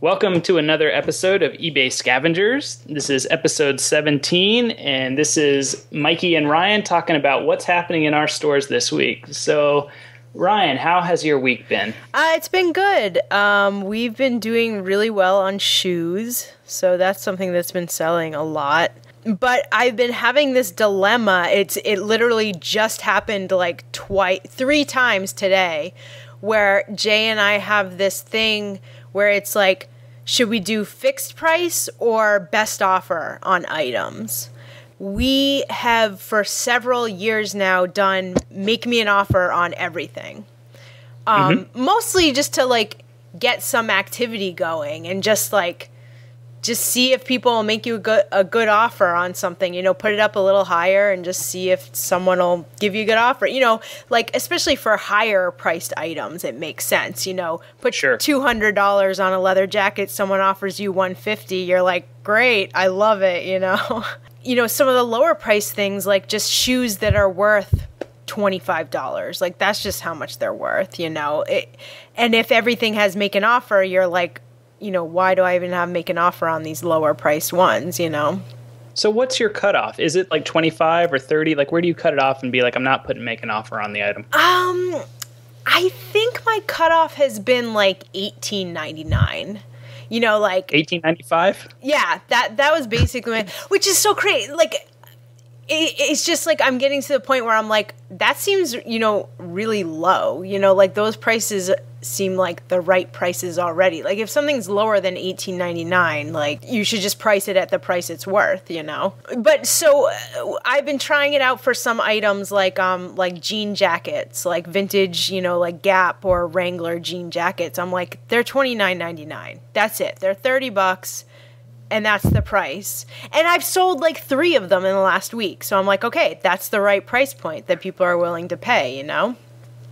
Welcome to another episode of eBay Scavengers. This is episode 17, and this is Mikey and Ryan talking about what's happening in our stores this week. So, Ryan, how has your week been? It's been good. We've been doing really well on shoes, so that's something that's been selling a lot. But I've been having this dilemma. It literally just happened like three times today, where Jay and I have this thing where it's like, should we do fixed price or best offer on items? We have for several years now done make me an offer on everything. Mostly just to like get some activity going and just see if people will make you a good offer on something, put it up a little higher and just see if someone will give you a good offer. Like especially for higher priced items, it makes sense, put $200 on a leather jacket, someone offers you $150, you're like, great, I love it, some of the lower priced things, like just shoes that are worth $25, like that's just how much they're worth, and if everything has make an offer, you're like, why do I even have make an offer on these lower priced ones, So what's your cutoff? Is it like 25 or 30? Like, where do you cut it off and be like, I'm not putting make an offer on the item? I think my cutoff has been like $18.99. Like $18.95? Yeah, that was basically which is so crazy. Like, it's just like I'm getting to the point where I'm like, that seems, really low. Like those prices seem like the right prices already. Like if something's lower than $18.99, like you should just price it at the price it's worth, But so I've been trying it out for some items like jean jackets, like vintage, like Gap or Wrangler jean jackets. I'm like, they're $29.99. That's it. They're $30. And that's the price. And I've sold like 3 of them in the last week. So I'm like, okay, that's the right price point that people are willing to pay,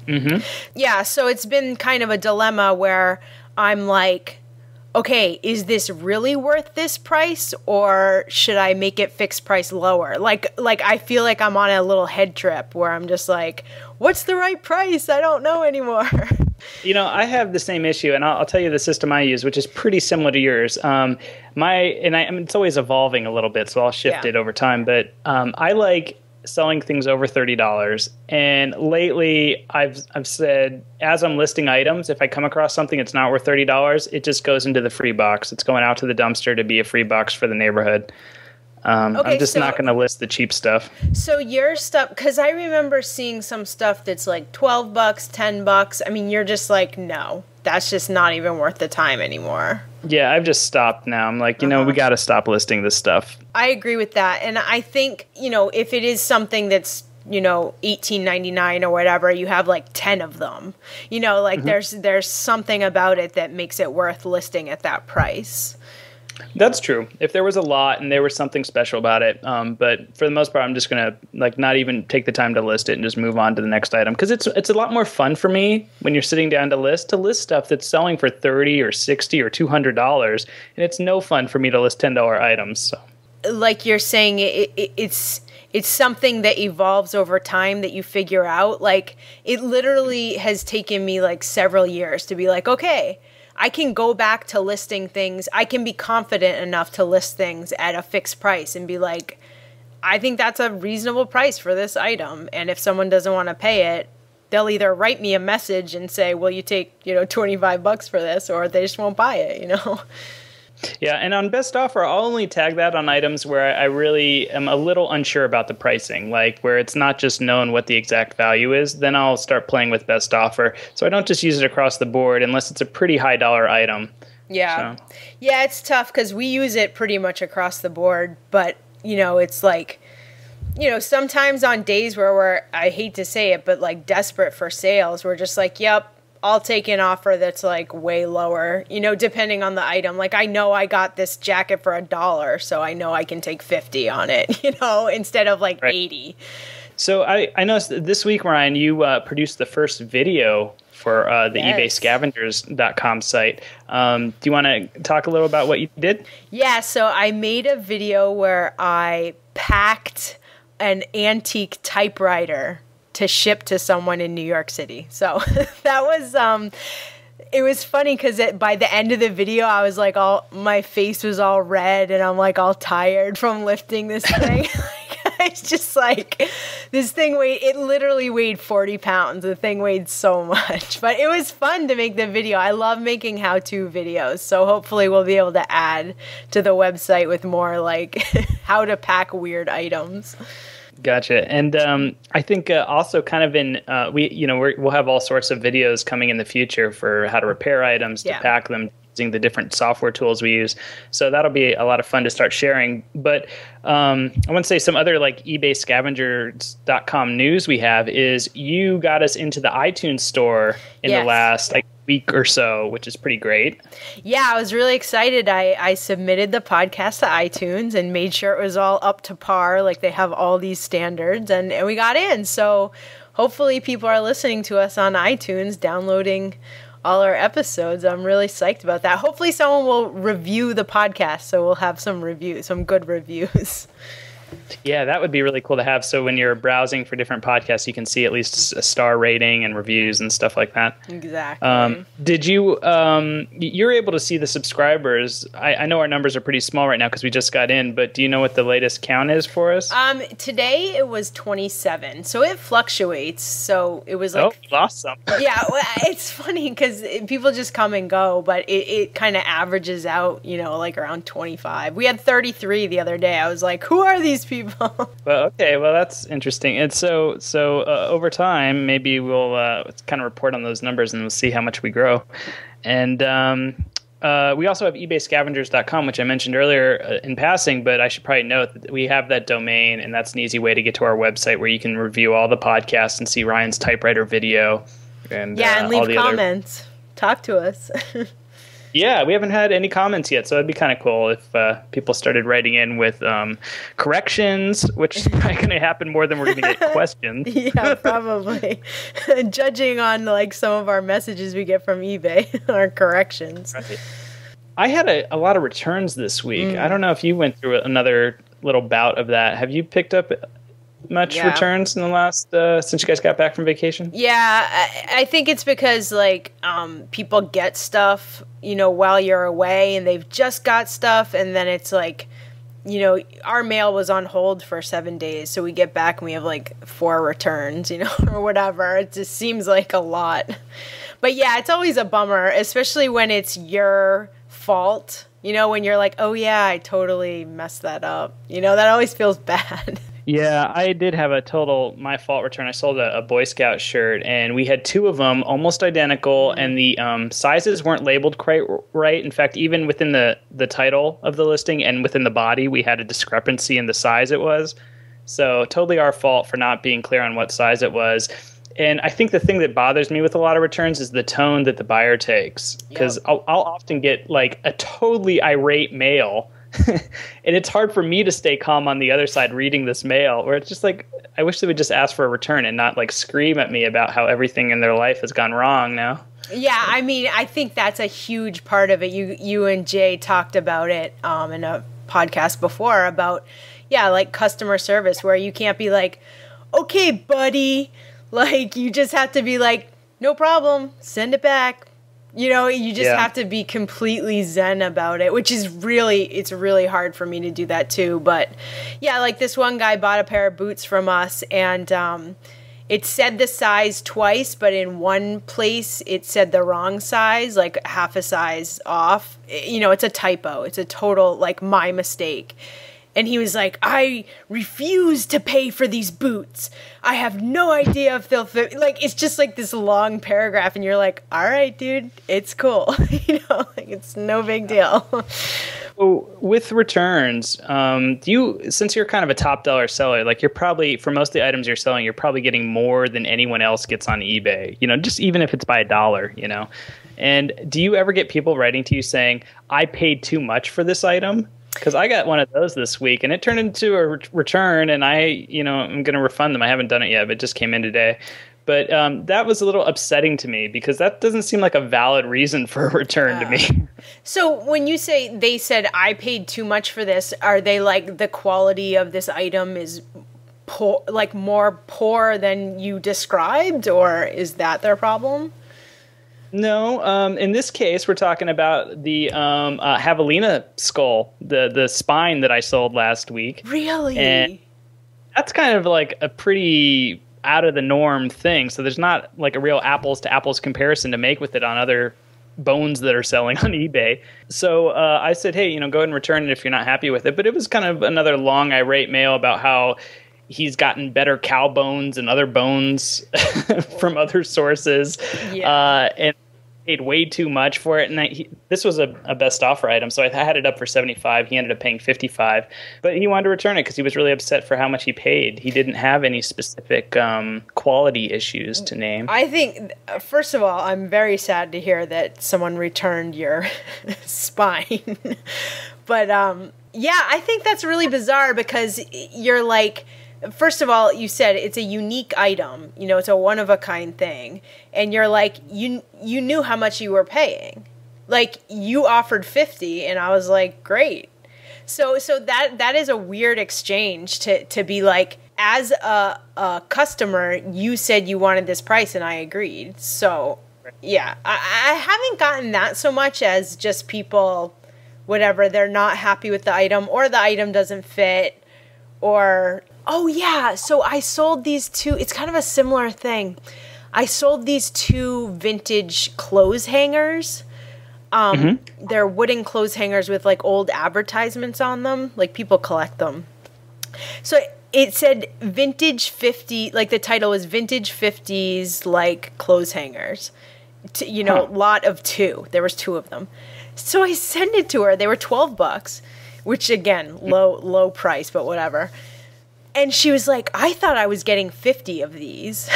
Mm-hmm. Yeah, so it's been kind of a dilemma where I'm like, okay, is this really worth this price or should I make it fixed price lower? Like I feel like I'm on a little head trip where I'm just like, what's the right price? I don't know anymore. I have the same issue, and I'll tell you the system I use, which is pretty similar to yours. It's always evolving a little bit, so I'll shift it over time. But I like selling things over $30, and lately I've said, as I'm listing items, if I come across something that's not worth $30, it just goes into the free box. It's going out to the dumpster to be a free box for the neighborhood. I'm just not going to list the cheap stuff. So your stuff, because I remember seeing some stuff that's like $12, $10. I mean, you're just like, no, that's just not even worth the time anymore. Yeah, I've just stopped now. I'm like, we got to stop listing this stuff. I agree with that. And I think, if it is something that's, $18.99 or whatever, you have like 10 of them, there's something about it that makes it worth listing at that price. That's true. If there was a lot and there was something special about it, but for the most part, I'm just gonna not even take the time to list it and just move on to the next item, because it's a lot more fun for me when you're sitting down to list stuff that's selling for $30 or $60 or $200, and it's no fun for me to list $10 items. So. Like you're saying, it's something that evolves over time that you figure out. Like it literally has taken me like several years to be like, okay, I can go back to listing things. I can be confident enough to list things at a fixed price and be like, I think that's a reasonable price for this item. And if someone doesn't want to pay it, they'll either write me a message and say, will you take, $25 for this, or they just won't buy it, Yeah, and on best offer, I'll only tag that on items where I really am a little unsure about the pricing, like where it's not just known what the exact value is. Then I'll start playing with best offer. So I don't just use it across the board unless it's a pretty high dollar item. Yeah. So. Yeah, it's tough because we use it pretty much across the board. But, it's like, sometimes on days where we're, I hate to say it, but like desperate for sales, we're just like, yep, I'll take an offer that's like way lower, depending on the item. Like I know I got this jacket for $1, so I know I can take 50 on it, instead of like 80. So I noticed that this week, Ryan, you produced the first video for the eBayScavengers.com site. Do you want to talk a little about what you did? Yeah, so I made a video where I packed an antique typewriter to ship to someone in New York City. So that was It was funny because by the end of the video, I was like, my face was all red and I'm like all tired from lifting this thing. It's just like, this thing it literally weighed 40 pounds. The thing weighed so much, but it was fun to make the video. I love making how-to videos. So hopefully we'll be able to add to the website with more like how to pack weird items. Gotcha. And I think also kind of we'll have all sorts of videos coming in the future for how to repair items, to pack them, using the different software tools we use. So that'll be a lot of fun to start sharing. But I want to say some other like eBay scavengers.com news we have is you got us into the iTunes store in the last week or so, which is pretty great. Yeah, I was really excited. I submitted the podcast to iTunes and made sure it was all up to par. Like they have all these standards and we got in. So hopefully people are listening to us on iTunes, downloading all our episodes. I'm really psyched about that. Hopefully someone will review the podcast, so we'll have some good reviews. Yeah, that would be really cool to have. So when you're browsing for different podcasts, you can see at least a star rating and reviews and stuff like that. Exactly. Did you, you're able to see the subscribers. I know our numbers are pretty small right now because we just got in, but do you know what the latest count is for us? Today it was 27. So it fluctuates. So it was like... Oh, you lost some. Yeah, well, it's funny because people just come and go, but it kind of averages out, like around 25. We had 33 the other day. I was like, who are these people? Well, okay, well that's interesting. And so over time, maybe we'll kind of report on those numbers and we'll see how much we grow. And we also have ebayscavengers.com, which I mentioned earlier in passing, but I should probably note that we have that domain, and that's an easy way to get to our website where you can review all the podcasts and see Ryan's typewriter video. And and leave comments. Talk to us. Yeah, we haven't had any comments yet, so it'd be kind of cool if people started writing in with corrections, which is probably going to happen more than we're going to get questions. Yeah, probably. Judging on like some of our messages we get from eBay, our corrections. Right. I had a lot of returns this week. I don't know if you went through another little bout of that. Have you picked up much returns in the last since you guys got back from vacation? Yeah, I think it's because like people get stuff while you're away and they've just got stuff, and then it's like our mail was on hold for 7 days, so we get back and we have like 4 returns or whatever. It just seems like a lot, but yeah, it's always a bummer, especially when it's your fault, when you're like, oh yeah, I totally messed that up, that always feels bad. Yeah, I did have a total my fault return. I sold a Boy Scout shirt, and we had 2 of them almost identical, and the sizes weren't labeled quite right. In fact, even within the title of the listing and within the body, we had a discrepancy in the size it was. So totally our fault for not being clear on what size it was. And I think the thing that bothers me with a lot of returns is the tone that the buyer takes, because I'll often get like a totally irate mail. And it's hard for me to stay calm on the other side reading this mail, where it's just like, I wish they would just ask for a return and not like scream at me about how everything in their life has gone wrong now. Yeah, I mean, I think that's a huge part of it. You and Jay talked about it in a podcast before about, like customer service, where you can't be like, okay, buddy, like you just have to be like, no problem, send it back. You just have to be completely zen about it, which is it's really hard for me to do that too. But yeah, like this one guy bought a pair of boots from us, and it said the size twice, but in one place it said the wrong size, like half a size off. It's a typo. It's a total like my mistake. And he was like, I refuse to pay for these boots. I have no idea if they'll fit. Like, it's just like this long paragraph, and you're like, all right, dude, it's cool. Like it's no big deal. So with returns, since you're kind of a top dollar seller, like you're probably, for most of the items you're selling, you're probably getting more than anyone else gets on eBay, just even if it's by $1, And do you ever get people writing to you saying, I paid too much for this item? Because I got one of those this week, and it turned into a return, and I'm going to refund them. I haven't done it yet, but it just came in today. But that was a little upsetting to me, because that doesn't seem like a valid reason for a return to me. So when you say they said, I paid too much for this, are they like the quality of this item is poor, like more poor than you described, or is that their problem? No, in this case, we're talking about the javelina skull, the spine that I sold last week. Really? And that's kind of like a pretty out of the norm thing. So there's not like a real apples to apples comparison to make with it on other bones that are selling on eBay. So I said, hey, go ahead and return it if you're not happy with it. But it was kind of another long irate mail about how he's gotten better cow bones and other bones from other sources. Yeah. And paid way too much for it. And this was a best offer item. So I had it up for $75. He ended up paying $55. But he wanted to return it because he was really upset for how much he paid. He didn't have any specific quality issues to name. I think, first of all, I'm very sad to hear that someone returned your spine. But yeah, I think that's really bizarre because you're like, first of all, you said it's a unique item. It's a one-of-a-kind thing. And you're like, you knew how much you were paying. Like, you offered $50, and I was like, great. So that is a weird exchange to be like, as a customer, you said you wanted this price, and I agreed. So, yeah. I haven't gotten that so much as just people, whatever, they're not happy with the item, or the item doesn't fit, or... Oh, yeah. So I sold these two. It's kind of a similar thing. I sold these two vintage clothes hangers. They're wooden clothes hangers with like old advertisements on them. Like people collect them. So it said vintage 50, like the title was vintage 50s, like clothes hangers. Lot of two. There was two of them. So I sent it to her. They were $12, which again, low price, but whatever. And she was like, I thought I was getting 50 of these.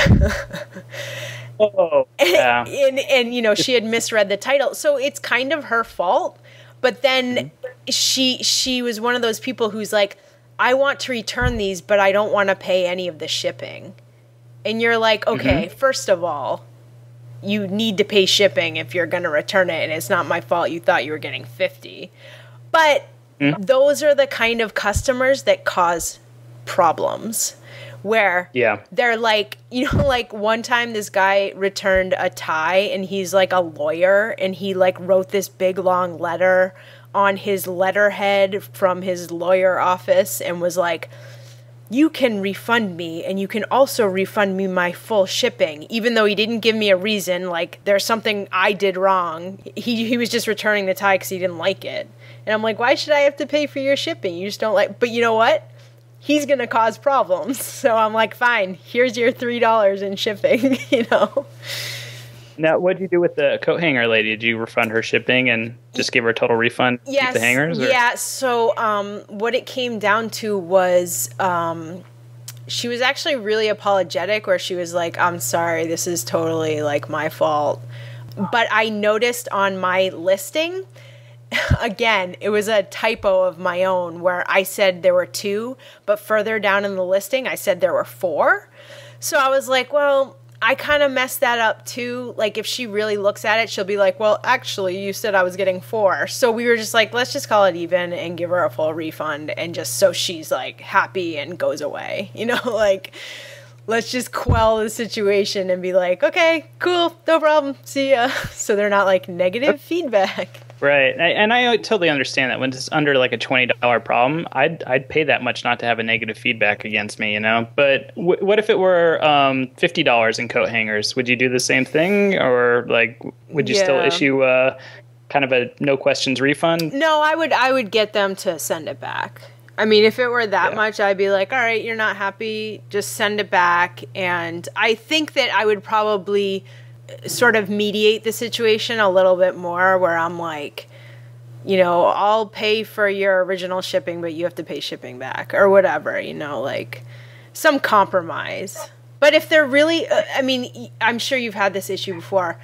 Oh, yeah. And she had misread the title. So it's kind of her fault. But then she was one of those people who's like, I want to return these, but I don't want to pay any of the shipping. And you're like, okay, first of all, you need to pay shipping if you're going to return it. And it's not my fault you thought you were getting 50. But those are the kind of customers that cause problems where they're like, like one time this guy returned a tie and he's like a lawyer and he like wrote this big long letter on his letterhead from his lawyer office and was like, you can refund me and you can also refund me my full shipping, even though he didn't give me a reason. Like there's something I did wrong. He was just returning the tie because he didn't like it. And I'm like, why should I have to pay for your shipping? You just don't like, but you know what? He's going to cause problems. So I'm like, fine, here's your $3 in shipping, Now, what did you do with the coat hanger lady? Did you refund her shipping and just give her a total refund? Yes. Keep the hangers? Or? Yeah. So what it came down to was she was actually really apologetic where she was like, I'm sorry, this is totally like my fault. But I noticed on my listing... Again, it was a typo of my own where I said there were 2, but further down in the listing, I said there were 4. So I was like, well, I kind of messed that up too. Like if she really looks at it, she'll be like, well, actually, you said I was getting 4. So we were just like, let's just call it even and give her a full refund. And just so she's like happy and goes away, like let's just quell the situation and be like, okay, cool, no problem, see ya. So they're not like negative feedback. Right, and I totally understand that when it's under like a $20 problem, I'd pay that much not to have a negative feedback against me, But what if it were $50 in coat hangers? Would you do the same thing, or like would you still issue kind of a no questions refund? No, I would get them to send it back. I mean, if it were that much, I'd be like, all right, you're not happy, just send it back. And I think that I would probably sort of mediate the situation a little bit more where I'm like, I'll pay for your original shipping, but you have to pay shipping back or whatever, like some compromise. But if they're really, I'm sure you've had this issue before.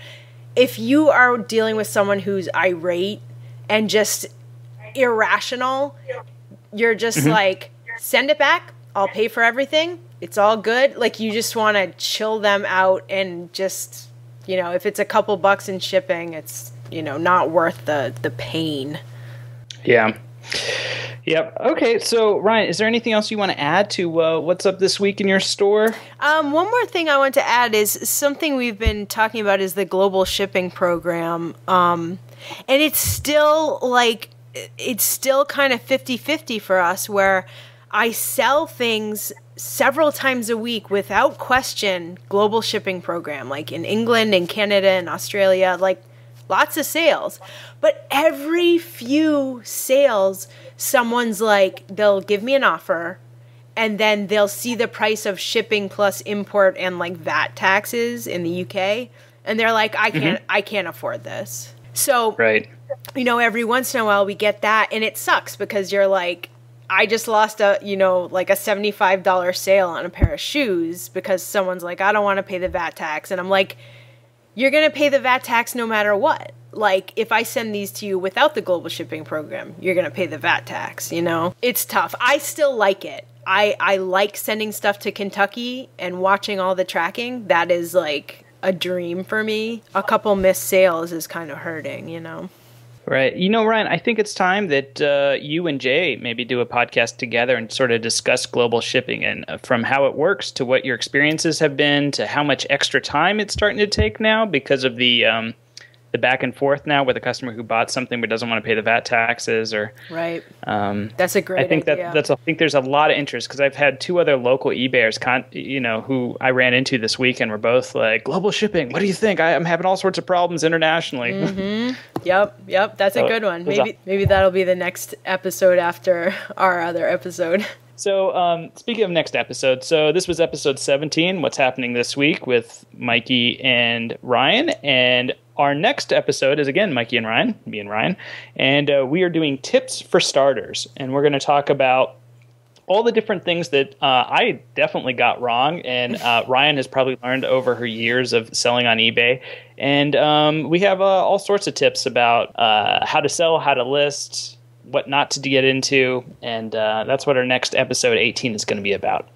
If you are dealing with someone who's irate and just irrational, you're just like, send it back. I'll pay for everything. It's all good. Like you just want to chill them out and just... if it's a couple bucks in shipping, it's, not worth the pain. Yeah. Yep. Okay. So, Ryan, is there anything else you want to add to what's up this week in your store? One more thing I want to add is something we've been talking about is the global shipping program. And it's still kind of 50-50 for us, where I sell things several times a week without question, global shipping program, like in England and Canada and Australia, like lots of sales. But every few sales, someone's like, they'll give me an offer and then they'll see the price of shipping plus import and like VAT taxes in the UK. And they're like, I can't afford this. So, right. Every once in a while we get that, and it sucks because you're like, I just lost a $75 sale on a pair of shoes because someone's like, I don't want to pay the VAT tax. And I'm like, you're going to pay the VAT tax no matter what. Like, if I send these to you without the global shipping program, you're going to pay the VAT tax, It's tough. I still like it. I like sending stuff to Kentucky and watching all the tracking. That is like a dream for me. A couple missed sales is kind of hurting, Right. Ryan, I think it's time that you and Jay maybe do a podcast together and sort of discuss global shipping, and from how it works to what your experiences have been to how much extra time it's starting to take now because of the back and forth now with a customer who bought something but doesn't want to pay the VAT taxes. Or right. That's a great idea. I think there's a lot of interest, because I've had two other local eBayers, who I ran into this weekend, were both like, global shipping, what do you think? I'm having all sorts of problems internationally. Mm-hmm. Yep. That's a good one. Maybe that'll be the next episode after our other episode. So speaking of next episode, so this was episode 17, What's Happening This Week with Mikey and Ryan. And our next episode is, again, Mikey and Ryan, me and Ryan. And we are doing tips for starters. And we're going to talk about all the different things that I definitely got wrong. And Ryan has probably learned over her years of selling on eBay. And we have all sorts of tips about how to sell, how to list, what not to get into, and that's what our next episode 18 is going to be about.